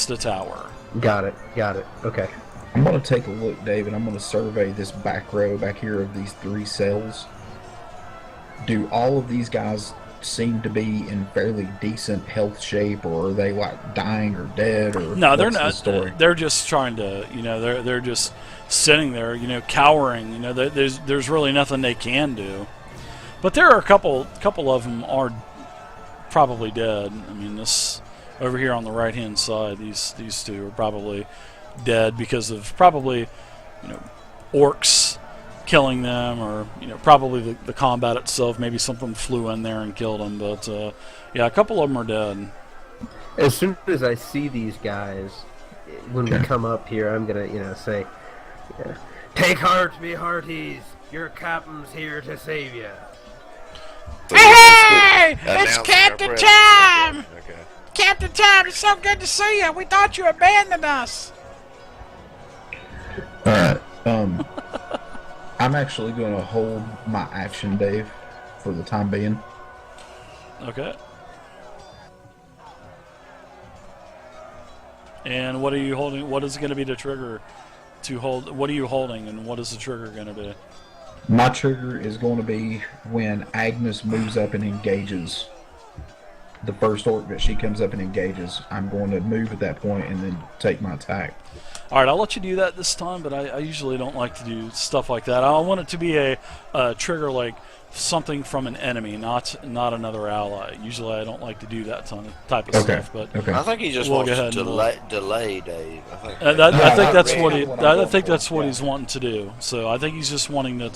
against the tower. Got it. Okay. I'm going to take a look, David. I'm going to survey this back row back here of these 3 cells. Do all of these guys seem to be in fairly decent health shape, or are they like dying or dead, or No, they're what's the not. story? They're just trying to, they're just sitting there, cowering. There's really nothing they can do. But there are a couple of them are probably dead. I mean, this over here on the right hand side, these 2 are probably dead because of probably, orcs killing them, or probably the combat itself. Maybe something flew in there and killed them. But yeah, a couple of them are dead. As soon as I see these guys, when we come up here, I'm gonna, say, "Take heart, me hearties. Your captain's here to save you." Hey! It's Captain Tom! Okay. Captain Tom, it's so good to see you. We thought you abandoned us. Alright, I'm actually going to hold my action, Dave, for the time being. Okay. And what are you holding? What is going to be the trigger to hold? What are you holding, and what is the trigger going to be? My trigger is going to be when Agnes moves up and engages. The first orc that she comes up and engages, I'm going to move at that point and then take my attack. All right, I'll let you do that this time, but I usually don't like to do stuff like that. I want it to be a trigger like something from an enemy, not another ally. Usually I don't like to do that type of stuff. But Okay. I think he just We'll wants go to ahead and delay Dave. I think that's what he. what I'm I think going that's for, what yeah. he's wanting to do. So I think he's just wanting to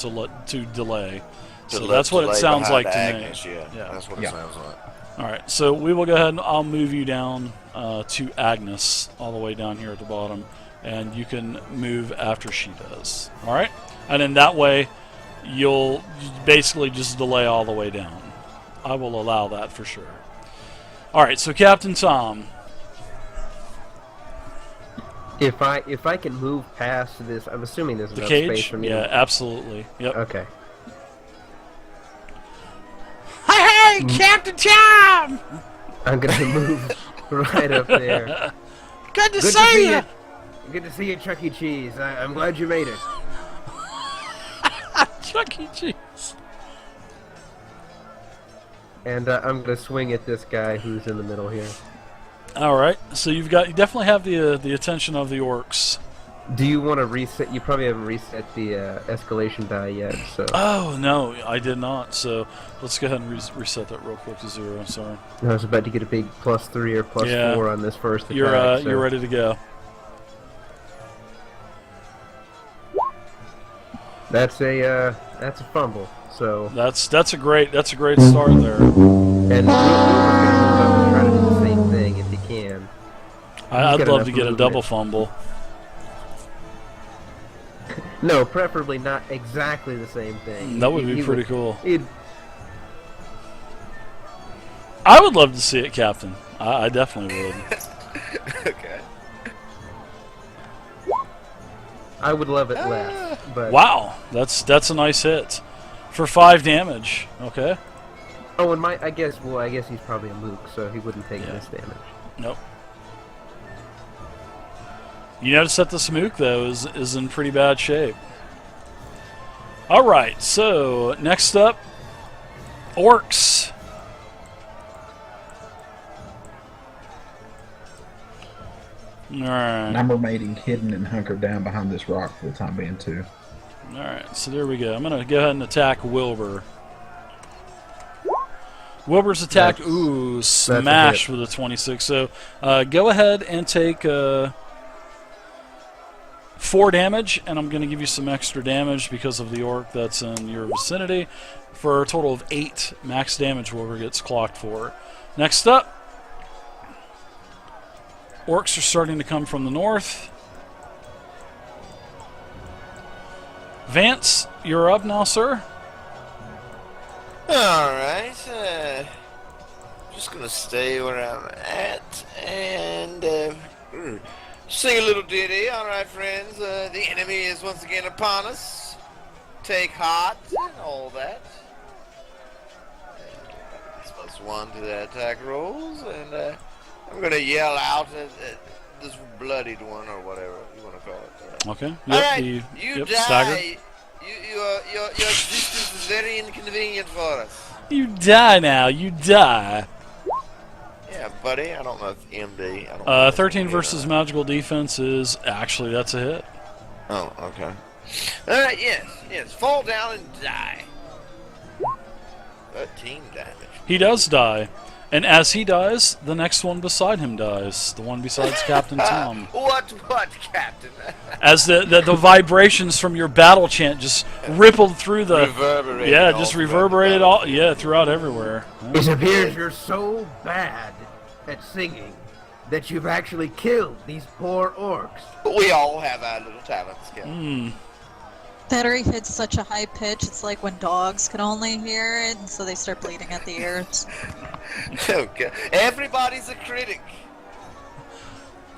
delay. So Delay- that's what it delay sounds behind like to Agnes, me. Yeah, Yeah. that's what Yeah. it sounds like. All right, so we will go ahead and I'll move you down to Agnes, all the way down here at the bottom, and you can move after she does. All right, and then that way you'll basically just delay all the way down. I will allow that for sure. All right, so Captain Tom. If I can move past this, I'm assuming there's The enough space cage? for me. Yeah, absolutely. Yep. Okay. Hey, Captain Tom! I'm gonna move right up there. Good to see you. Good to see you, Chuck E. Cheese. I'm glad you made it. Chuck E. Cheese. And I'm gonna swing at this guy who's in the middle here. All right, so you definitely have the attention of the orcs. Do you want to reset? You probably haven't reset the escalation die yet, so. Oh no, I did not. So let's go ahead and reset that real quick to 0. Sorry. I was about to get a big +3 or +4 on this first attack. You're ready to go. That's a fumble. So. That's a great start there. And we'll try to do the same thing if you can. I'd got love enough to get a movement. double fumble. No, preferably not exactly the same thing. That would be pretty cool. He'd, I would love to see it, Captain. I definitely would. Okay. I would love it less, but Wow, that's a nice hit for 5 damage. Okay. oh, and I guess he's probably a mook, so he wouldn't take this damage. Nope. You notice that the Smook, though, is in pretty bad shape. Alright, so next up, orcs. Alright. And I'm remaining hidden and hunkered down behind this rock for the time being, too. Alright, so there we go. I'm going to go ahead and attack Wilbur. Wilbur's attack, ooh, smash with a 26. So go ahead and take 4 damage, and I'm going to give you some extra damage because of the orc that's in your vicinity. For a total of 8 max damage, Wilbur gets clocked for. Next up, orcs are starting to come from the north. Vance, you're up now, sir. Alright, just gonna stay where I'm at and sing a little ditty. Alright, friends, the enemy is once again upon us. Take heart and all that. +1 to the attack rolls, and I'm gonna yell out this bloodied one or whatever you want to call it. Okay. Yep. All right, You you stagger. die. Your existence is very inconvenient for us. You die now. You die. Yeah, buddy. I don't know if MD. I don't know if 13 it's versus magical defense is actually that's a hit. Oh, okay. All right. Yes. Fall down and die. 13 damage. He does die, and as he dies, the next one beside him dies. The one besides Captain Tom. What, Captain? As the vibrations from your battle chant just rippled through the Reverberated. yeah, all just throughout the reverberated battle. all throughout everywhere. Yeah. It appears you're so bad at singing that you've actually killed these poor orcs. But we all have our little talents, Captain. Battery hits such a high pitch, it's like when dogs can only hear it, and so they start bleeding at the ears. Okay. Everybody's a critic.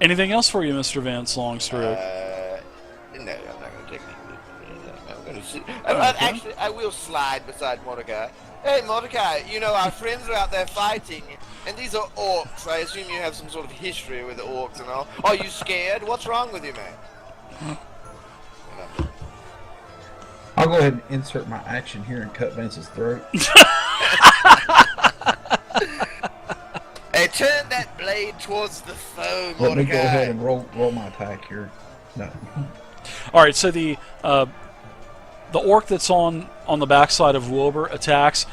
Anything else for you, Mr. Vance Longstroke? No, I'm not going to take anything. I'm going to see. Okay. Actually, I will slide beside Mordecai. Hey, Mordecai, you know, our friends are out there fighting, and these are orcs. I assume you have some sort of history with the orcs and all. Are you scared? What's wrong with you, man? I'll go ahead and insert my action here and cut Vance's throat. Hey, turn that blade towards the foe, Mordecai. Let me go ahead and roll my attack here. No. All right, so the orc that's on the backside of Wilbur attacks.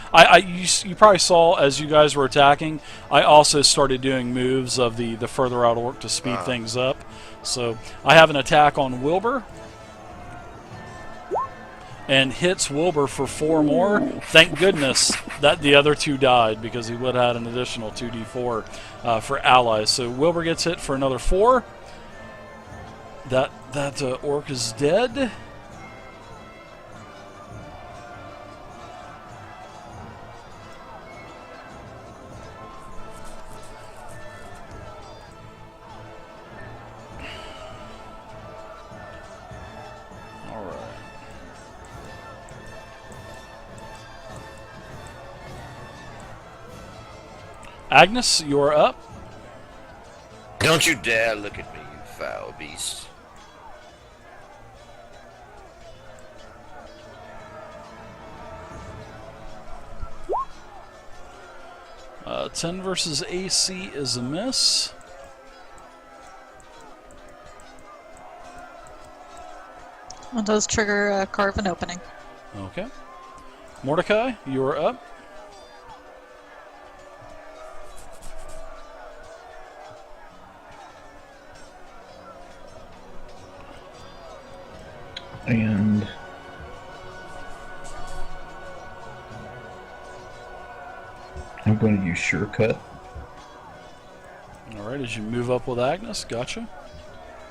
You probably saw as you guys were attacking. I also started doing moves of the further out orc to speed things up. So I have an attack on Wilbur. And hits Wilbur for 4 more. Thank goodness that the other 2 died because he would have had an additional 2d4 for allies. So Wilbur gets hit for another 4. That orc is dead. Agnes, you're up. Don't you dare look at me, you foul beast. Uh, 10 versus AC is a miss. It does trigger carve an opening. Okay. Mordecai, you're up. And I'm going to use Sure Cut. All right, as you move up with Agnes, gotcha.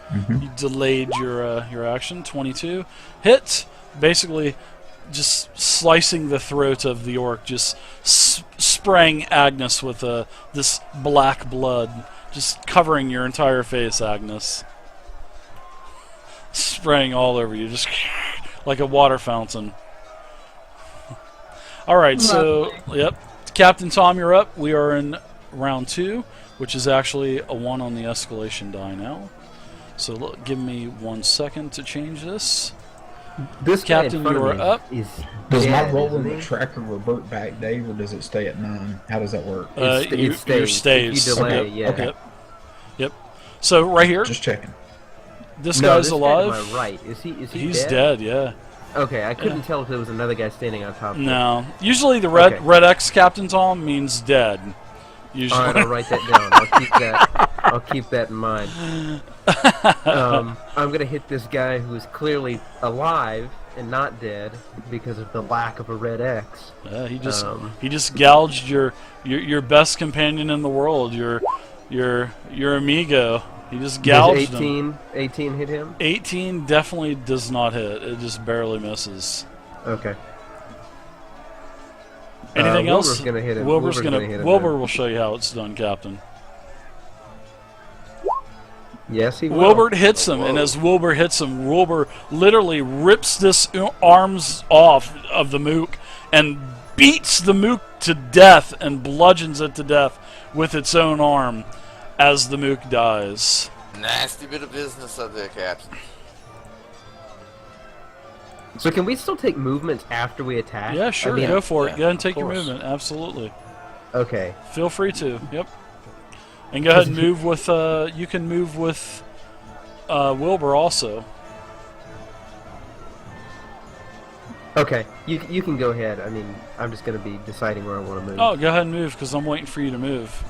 Mm-hmm. You delayed your action. 22 hit, basically just slicing the throat of the orc, just spraying Agnes with this black blood, just covering your entire face, Agnes. Spraying all over you, just like a water fountain. All right, so yep, Captain Tom, you're up. We are in round 2, which is actually a 1 on the escalation die now. So look, give me 1 second to change this. This guy in Captain, front of you're me up. Is Does my dead, roll isn't in the he? tracker revert back, Dave, or does it stay at 9? How does that work? It Your stays. stays. If you delay, Yep. yeah. Okay. Yep. So right here, Just checking. this No, guy's this guy alive. to my right. Is he He's dead? dead. Yeah. Okay, I couldn't tell if there was another guy standing on top of him. No. Usually the Okay. red X, Captain Tom, means dead. Usually. All right, I'll write that down. I'll keep that. I'll keep that in mind. I'm gonna hit this guy who is clearly alive and not dead because of the lack of a red X. Yeah, he just gouged your best companion in the world, your amigo. He just gouged Does him. 18 hit him? 18 definitely does not hit. It just barely misses. Okay. Anything else? Wilbur's gonna hit him. Wilbur's gonna hit him. Wilbur will show you how it's done, Captain. Yes, he will. Wilbur hits him, and as Wilbur hits him, Wilbur literally rips this arms off of the mook and beats the mook to death and bludgeons it to death with its own arm as the mook dies. Nasty bit of business up there, Captain. So can we still take movements after we attack? Yeah, sure, I mean, go for it. yeah, Go ahead and of take your course. movement. Absolutely. Okay. Feel free to. Yep. And go ahead and move with. You can move with Wilbur also. Okay. You can go ahead. I mean, I'm just going to be deciding where I want to move. Oh, go ahead and move because I'm waiting for you to move.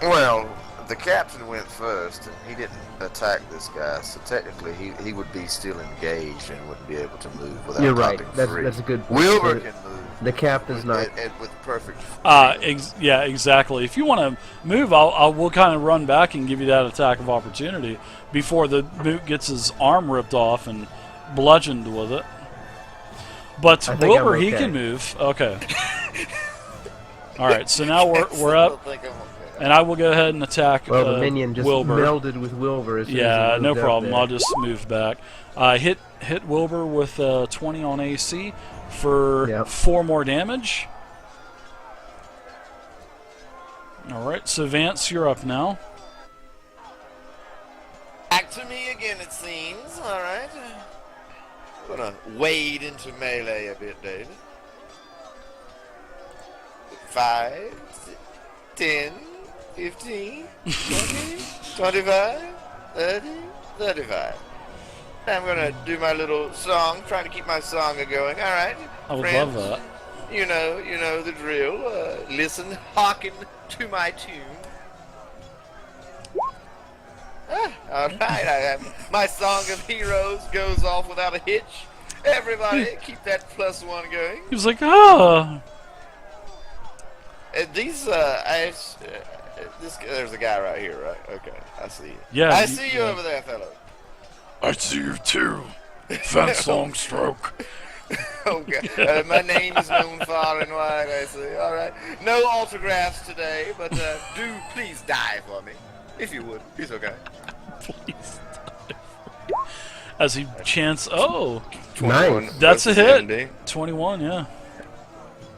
Well, the captain went first, and he didn't attack this guy, so technically he would be still engaged and wouldn't be able to move without You're right. topping That's free. that's a good point. Wilbur The- can move. The captain's not. With perfect. Yeah, exactly. If you want to move, we'll kind of run back and give you that attack of opportunity before the boot gets his arm ripped off and bludgeoned with it. But I think Wilbur, I'm he okay. can move. Okay. All right. So now we're up, and I will go ahead and attack. Well, the minion just Wilbur. melded with Wilbur. As soon Yeah, as he no moved up problem. there. I'll just move back. Hit Wilbur with 20 on AC for Yep. 4 more damage. All right, so Vance, you're up now. Back to me again, it seems. All right. I'm gonna wade into melee a bit, David. 5, 10, 15, 20, 25, 30, 35. I'm gonna do my little song, trying to keep my song going. All right, I would friends, love that. You know the drill. Listen, hearken to my tune. All right, my song of heroes goes off without a hitch. Everybody, keep that +1 going. He was like, ah. These, there's a guy right here, right? Okay, I see you. Yeah, I you- see you yeah. over there, fellow. I see you too. Vance Longstroke. Oh, God. My name is known far and wide, I see. All right. No autographs today, but do please die for me. If you would. It's okay. Please. As he chants, oh, 21 Nice. that's a versus hit. MD. 21, yeah.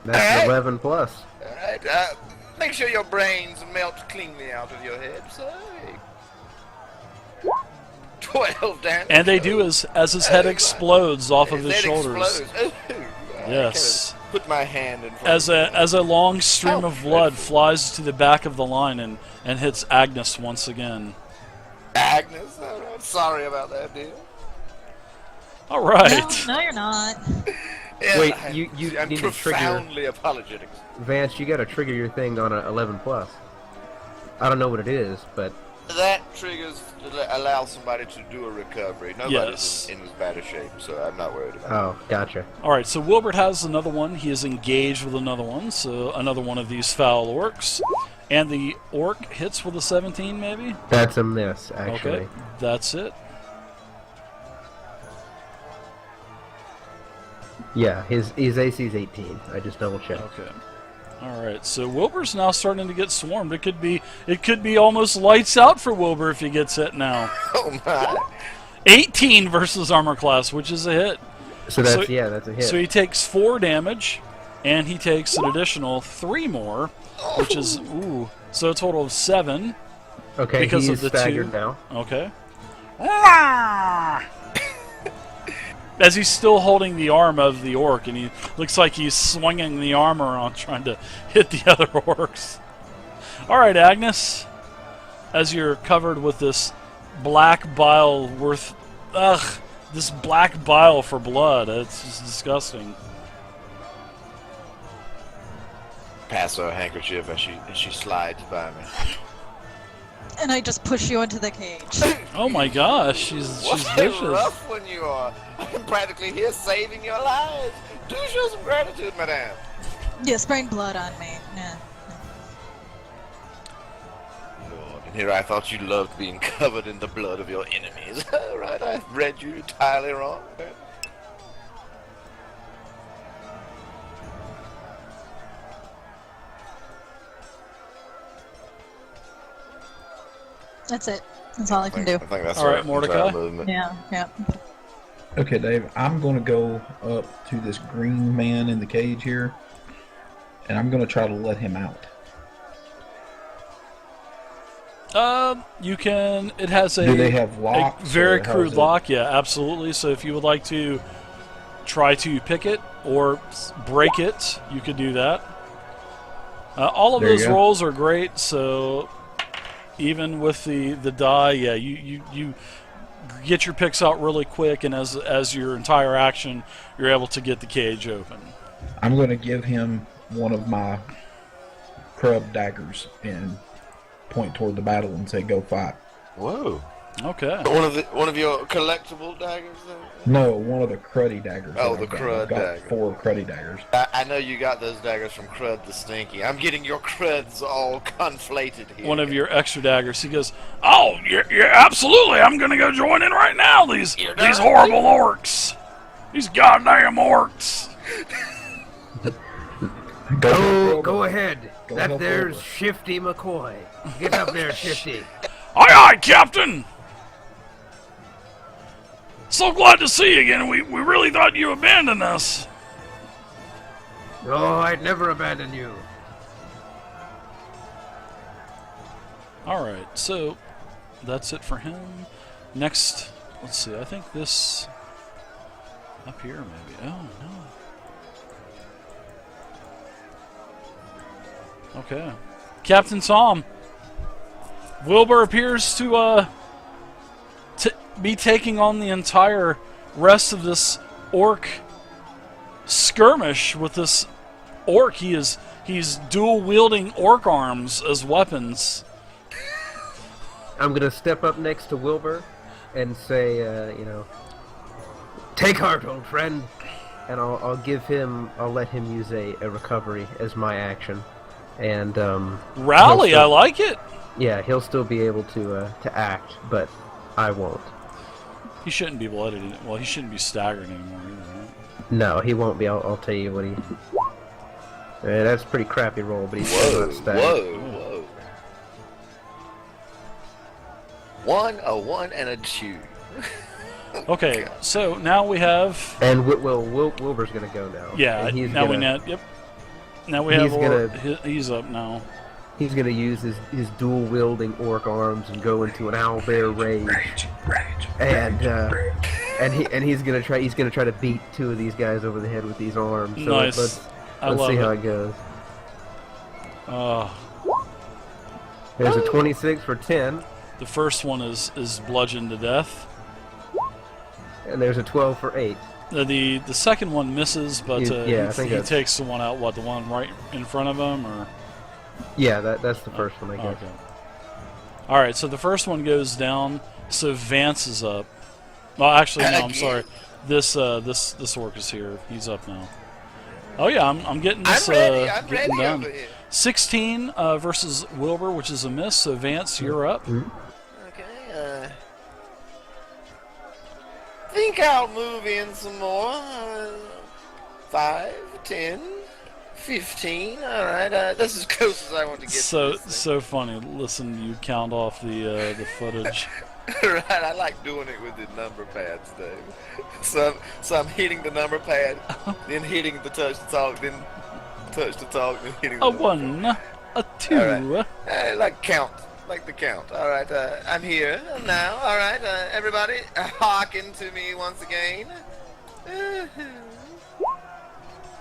That's Alright. 11 plus. All right. Make sure your brains melt cleanly out of your head, sir. 12 damage. And they do as his head explodes off of his That shoulders. explodes. Ooh. Yes. I kinda put my hand in front As a long stream How of blood dreadful. flies to the back of the line and hits Agnes once again. Agnes. All right. Sorry about that, dear. All right. No, you're not. Yeah, Wait, I'm- you I'm need to trigger- profoundly apologetic. Vance, you got to trigger your thing on a 11 plus. I don't know what it is, but That triggers allows somebody to do a recovery. Nobody's Yes. in as bad a shape, so I'm not worried about it. oh, gotcha. All right, so Wilbert has another one. He is engaged with another one, so another one of these foul orcs. And the orc hits with a 17, maybe? That's a miss, actually. Okay, that's it. Yeah, his AC is 18. I just double checked. Okay. All right, so Wilbur's now starting to get swarmed. It could be almost lights out for Wilbur if he gets hit now. Oh my! 18 versus armor class, which is a hit. So that's So- that's a hit. So he takes 4 damage, and he takes an additional 3 more, which is so a total of 7. okay, because he's of the staggered 2. now. Okay. As he's still holding the arm of the orc, and he looks like he's swinging the arm around trying to hit the other orcs. All right, Agnes, as you're covered with this black bile this black bile for blood. It's just disgusting. Pass her a handkerchief as she slides by me. And I just push you into the cage. Oh my gosh, she's What a vicious. rough one you are! I'm practically here saving your lives. Do show some gratitude, madame. Yeah, spraying blood on me. Yeah. Lord, and here I thought you loved being covered in the blood of your enemies. Right, I read you entirely wrong. That's it. That's all I can do. I think that's All right, right. Mordecai? Entire movement. Yeah, yeah. Okay, Dave, I'm going to go up to this green man in the cage here, and I'm going to try to let him out. You can. It has a. Do they have a locks? very or how crude is it? lock. Yeah, absolutely. So if you would like to try to pick it or break it, you could do that. All of There you those go. rolls are great. So even with the die, yeah, you get your picks out really quick, and as your entire action, you're able to get the cage open. I'm going to give him one of my crub daggers and point toward the battle and say, "Go fight." Whoa. Okay. One of your collectible daggers there? No, one of the cruddy daggers. Oh, that the I've got. crud I've got dagger. 4 cruddy daggers. I know you got those daggers from Crud the Stinky. I'm getting your cruds all conflated here. One of your extra daggers. He goes, "Oh, yeah, absolutely! I'm gonna go join in right now. These horrible orcs, these goddamn orcs." Go ahead. Go That help there's over. Shifty McCoy. Get up there, Shifty. Aye, aye, Captain. So glad to see you again. We really thought you abandoned us. Oh, I'd never abandon you. All right, so that's it for him. Next, let's see. I think this up here maybe. Oh no. Okay, Captain Tom. Wilbur appears to be taking on the entire rest of this orc skirmish with this orc. He's dual wielding orc arms as weapons. I'm gonna step up next to Wilbur and say, take heart, old friend. And I'll let him use a recovery as my action. And Rally, he'll still- I like it. yeah, he'll still be able to act, but I won't. He shouldn't be blooded. Well, he shouldn't be staggered anymore either, right? No, he won't be. I'll tell you what he. That's a pretty crappy roll, but he's still not staggered. Whoa. 1, a 1, and a 2. Okay, so now we have. And Wilbur's gonna go now. Yeah, and now we know. Yep. Now we have. He's up now. He's gonna use his dual wielding orc arms and go into an owlbear rage. And he's gonna try to beat 2 of these guys over the head with these arms. So Nice. Let's I love see it. how it goes. There's a 26 for 10, The first one is bludgeoned to death. and there's a 12 for 8. The second one misses, but Yeah, I think he that's- takes the one out. What, the one right in front of him, or? Yeah, that's the first one, I guess. Okay. All right, so the first one goes down. So Vance is up. Well, actually, no. I'm sorry. This orc is here. He's up now. Oh yeah, I'm getting this. I'm ready. I'm getting ready done. over here. 16 versus Wilbur, which is a miss. So Vance, you're up. Okay, think I'll move in some more. 5, 10, 15. All right, that's as close as I want to get. So to this so funny. Listen, you count off the footage. thing. Right, I like doing it with the number pads, Dave. So I'm hitting the number pad, then hitting the touch to talk, then touch to talk, then hitting the A number 1, a 2. All like the count. All right, I'm here now. All right, everybody, hearken to me once again.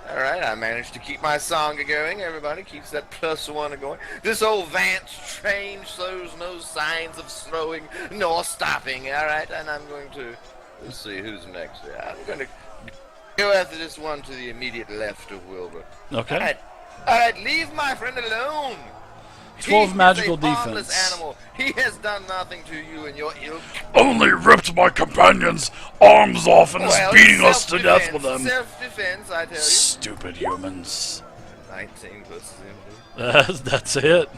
All right, I managed to keep my song going. Everybody keeps that +1 going. This old Vance train shows no signs of slowing nor stopping. All right, and I'm going to let's see who's next. I'm going to go after this one to the immediate left of Wilbur. Okay. All right, leave my friend alone. 12 He magical is a harmless defense. animal. He has done nothing to you and your ilk. Only ripped my companions' arms off and is beating us to death with them. Self-defense, I tell you. Stupid humans. 19 plus 70. That's it.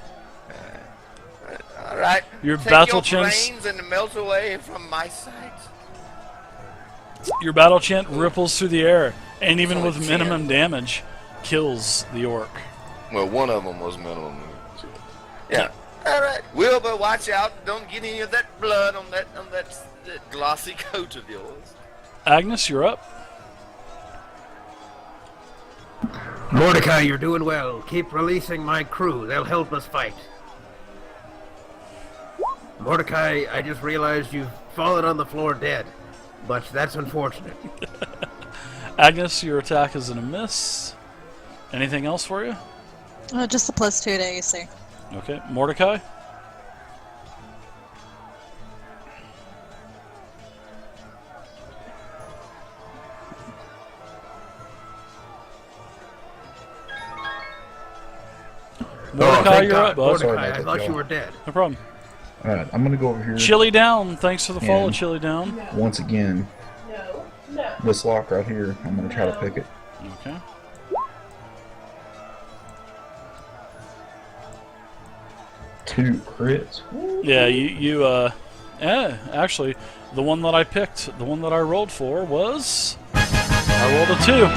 All right. Your take battle your chants- brains and melt away from my sight. Your battle chant ripples through the air, and even Only with 10. minimum damage, kills the orc. Well, one of them was minimum. Yeah. All right. Wilbur, watch out. Don't get any of that blood on that glossy coat of yours. Agnes, you're up. Mordecai, you're doing well. Keep releasing my crew. They'll help us fight. Mordecai, I just realized you've fallen on the floor dead. But that's unfortunate. Agnes, your attack is a miss. Anything else for you? Just the +2 to AC. Okay. Mordecai? Mordecai, thank you're God. up, bud. Sorry Mordecai, about I that, thought you y'all. were dead. No problem. Alright, I'm gonna go over here. Chili down. Thanks for the follow, And- Chili down. Once again, this lock right here, I'm gonna try to pick it. Okay. Two crits. Yeah, actually, the one that I picked, the one that I rolled for was... I rolled a 2.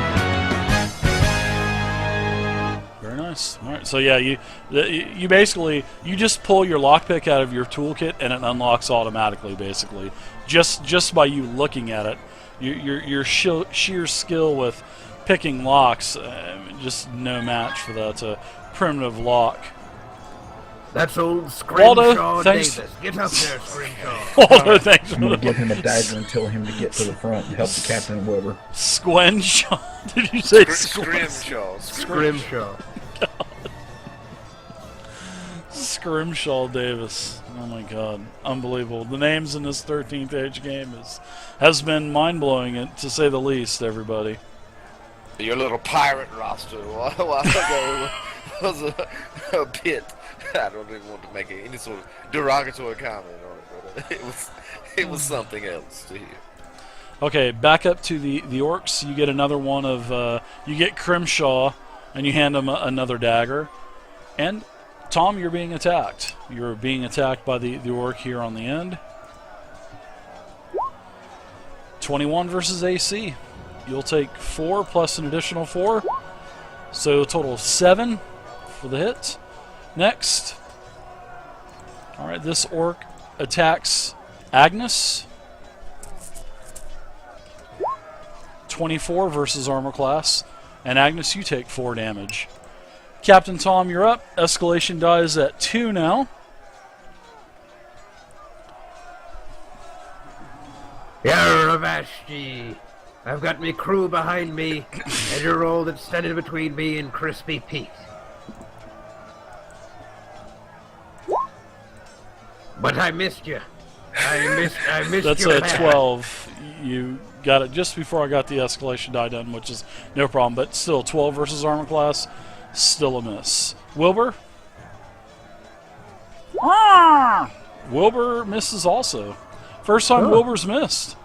Very nice. All right, so yeah, you basically, you just pull your lockpick out of your toolkit and it unlocks automatically, basically. Just by you looking at it. Your sheer skill with picking locks, just no match for that primitive lock. That's old Waldo, Scrimshaw thanks. Davis. Get up there, Scrimshaw. Waldo, thanks I'm for gonna the give him a dagger and tell him to get to the front and help the captain and Wilbur. Squenshaw. Did you say Scrimshaw. Scrimshaw. Scrimshaw Davis? Oh my God, unbelievable! The names in this 13th age game has been mind-blowing, to say the least. Everybody. Your little pirate roster a while ago was a bit. I don't even want to make any sort of derogatory comment on it, but it was something else to hear. Okay, back up to the orcs. You get another one of you get Crimshaw, and you hand him another dagger. And Tom, you're being attacked. You're being attacked by the orc here on the end. 21 versus AC. You'll take 4 plus an additional 4, so a total of 7 for the hit. Next. All right, this orc attacks Agnes. 24 versus armor class. And Agnes, you take 4 damage. Captain Tom, you're up. Escalation die is at 2 now. Yarra Vashti. I've got me crew behind me, and you're all that's standing between me and Crispy Pete. But I missed you. I missed That's you a bad. 12. You got it just before I got the escalation die done, which is no problem. But still, 12 versus armor class, still a miss. Wilbur? Wilbur misses also. First time Oh. Wilbur's missed.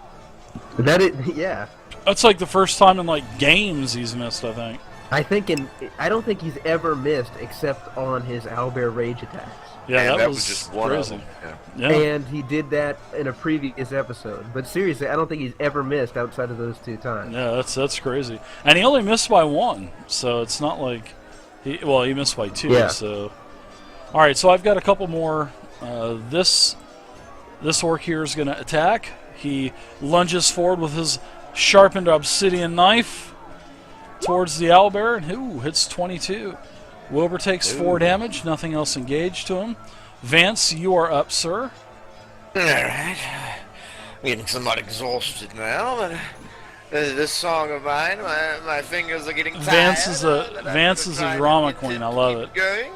Yeah. That's like the first time in like games he's missed, I think. I don't think he's ever missed except on his owlbear rage attacks. Yeah, And that was was just one crazy. of them. Yeah. And he did that in a previous episode. But seriously, I don't think he's ever missed outside of those 2 times. Yeah, that's crazy. And he only missed by 1, so it's not like he missed by 2. Yeah. So, all right. So I've got a couple more. This orc here is going to attack. He lunges forward with his sharpened obsidian knife towards the owlbear, and hits 22. Wilbur takes 4 damage. Nothing else engaged to him. Vance, you are up, sir. Alright. I'm getting somewhat exhausted now, but this song of mine, my fingers are getting tired. Vance is a drama queen. I love it. Going.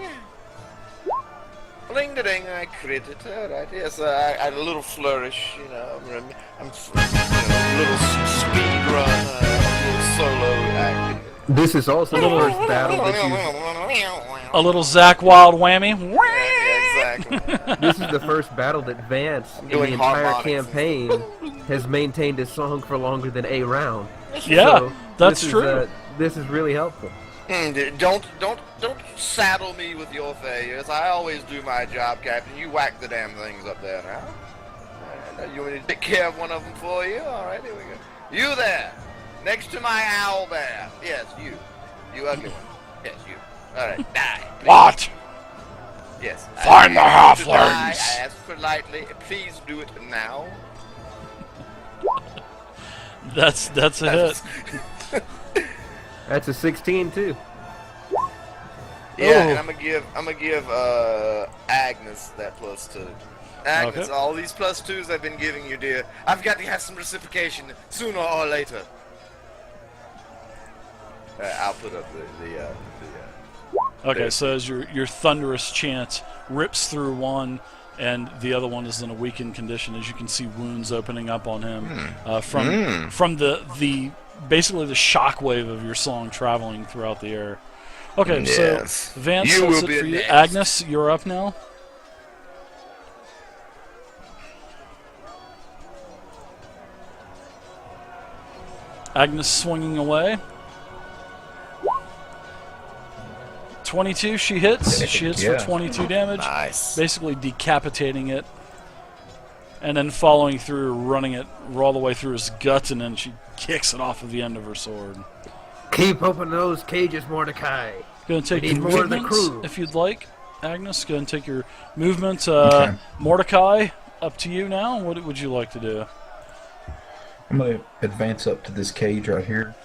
Bling ding, I crit it. Alright, yes, I had a little flourish, I'm a little speed run, a little solo act. This is also the first battle that A little Zach Wild whammy. Yeah, exactly. this is the first battle that Vance in the Doing entire harmonics. campaign has maintained his song for longer than a round. Yeah, So, that's this is, true. this is really helpful. Don't saddle me with your failures. I always do my job, Captain. You whack the damn things up there now. You want me to take care of one of them for you? All right, here we go. You there, next to my owl bear. Yes, you. You ugly one. Yes, you. All right, die. Please. What? Yes. Find the asked you to die. halflings. I asked politely. Please do it now. That's a hit. That's a 16 too. Yeah, Oh. and I'm gonna give Agnes that +2. Agnes, Okay. all these +2s I've been giving you, dear, I've got to have some reciprocation sooner or later. I'll put up Okay, so as your thunderous chant rips through one, and the other one is in a weakened condition, as you can see wounds opening up on him from the basically the shockwave of your song traveling throughout the air. Okay, Yes. so Vance, You that's will it be for you. next. Agnes, you're up now. Agnes swinging away. 22, she hits. She hits Yeah. for 22 damage. Nice. Basically decapitating it. And then following through, running it all the way through his guts, and then she kicks it off of the end of her sword. Keep open those cages, Mordecai. Go and take We your need more of the movement crew. if you'd like. Agnes, go and take your movement. Okay. Mordecai, up to you now. What would you like to do? I'm gonna advance up to this cage right here,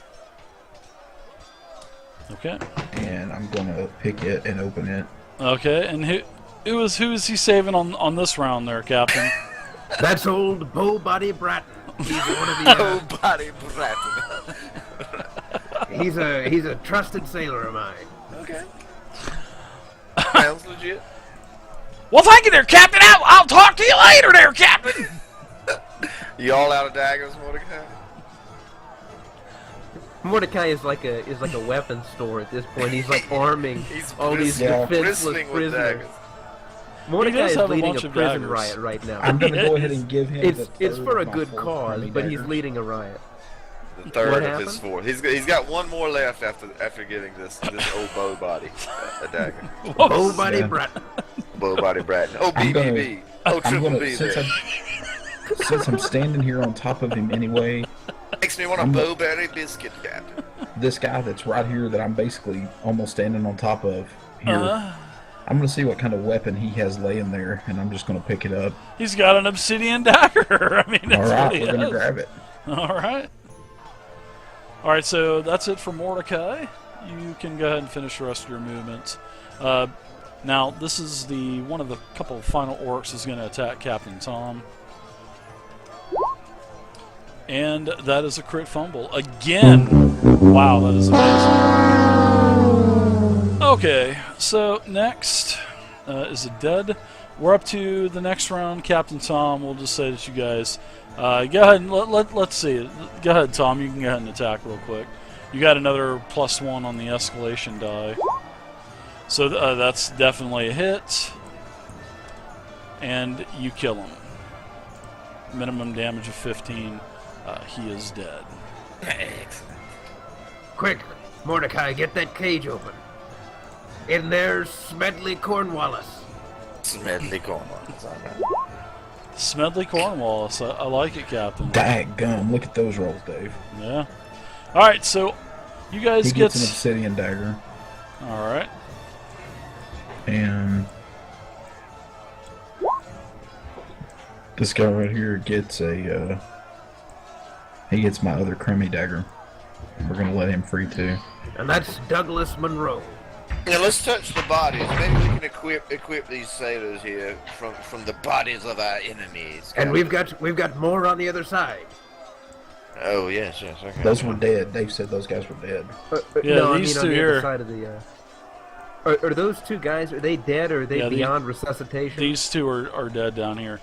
Okay. and I'm gonna pick it and open it. Okay, and who is he saving on this round there, Captain? That's old Bow Body Bratton. He's one of the. Oh, body Bratton. He's a trusted sailor of mine. Okay. Sounds legit. Well, thank you there, Captain. I'll talk to you later there, Captain. You all out of daggers, Mordecai? Mordecai is like a weapons store at this point. He's like arming He's all these Yeah. defenseless bristling with prisoners. daggers. Mordecai does is have a leading bunch a of prison daggers. riot right now. I'm gonna go ahead and give him. It's the third for a of my good 4 cause, crummy but he's daggers. leading a riot. The third What of his happened? 4. He's got one more left after giving this old bow body a dagger. Bow Body Yeah. Bratton. Bow body Bratton. Oh, I'm gonna- BBB. Oh, I'm triple gonna B since there. I'm standing here on top of him anyway. Makes me want a I'm- bowberry biscuit, Captain. This guy that's right here that I'm basically almost standing on top of here. I'm gonna see what kind of weapon he has laying there, and I'm just gonna pick it up. He's got an obsidian dagger. I mean, All that's right, what he we're gonna has. grab it. All right. All right, so that's it for Mordecai. You can go ahead and finish the rest of your movements. Now, this is one of the couple of final orcs is going to attack Captain Tom. And that is a crit fumble. Again! Wow, that is amazing. Okay, so next is a dead. We're up to the next round. Captain Tom, we'll just say that you guys... go ahead and let's see it. Go ahead, Tom. You can go ahead and attack real quick. You got another +1 on the escalation die. So that's definitely a hit. And you kill him. Minimum damage of 15. He is dead. Excellent. Quick, Mordecai, get that cage open. In there's Smedley Cornwallis. Smedley Cornwallis. All right. Smedley Cornwallis. I like it, Captain. Daggum, look at those rolls, Dave. Yeah. All right, so you guys He get... gets an obsidian dagger, All right. and this guy right here gets a. He gets my other crummy dagger. We're gonna let him free too. And that's Douglas Monroe. Now let's touch the bodies. Maybe we can equip these sailors here from the bodies of our enemies. And we've got more on the other side. Oh yes, okay. Those were dead. Dave said those guys were dead. Yeah, no, these I two mean on the here- other side of the. Are those two guys? Are they dead or are they Yeah, beyond resuscitation? These two are dead down here.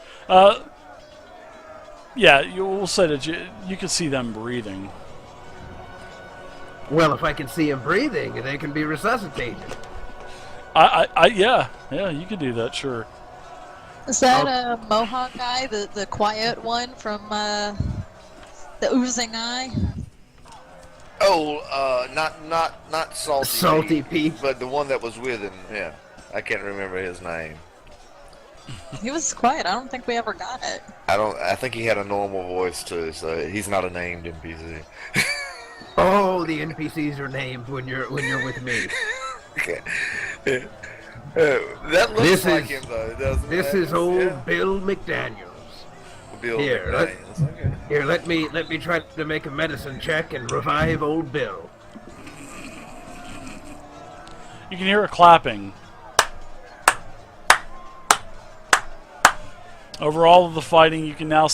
Yeah, we'll say that you can see them breathing. Well, if I can see them breathing, they can be resuscitated. Yeah, you could do that, sure. Is that a Mohawk guy, the quiet one from the oozing eye? Oh, not salty. Salty Pete. But the one that was with him. Yeah, I can't remember his name. He was quiet. I don't think we ever got it. I think he had a normal voice too, so he's not a named NPC. Oh, the NPCs are named when you're with me. Okay. That looks This like is- him though, doesn't This it? is old Yeah. Bill McDaniels. Bill Here, McDaniels. Okay. Here, let me try to make a medicine check and revive old Bill. You can hear a clapping. Over all of the fighting, you can now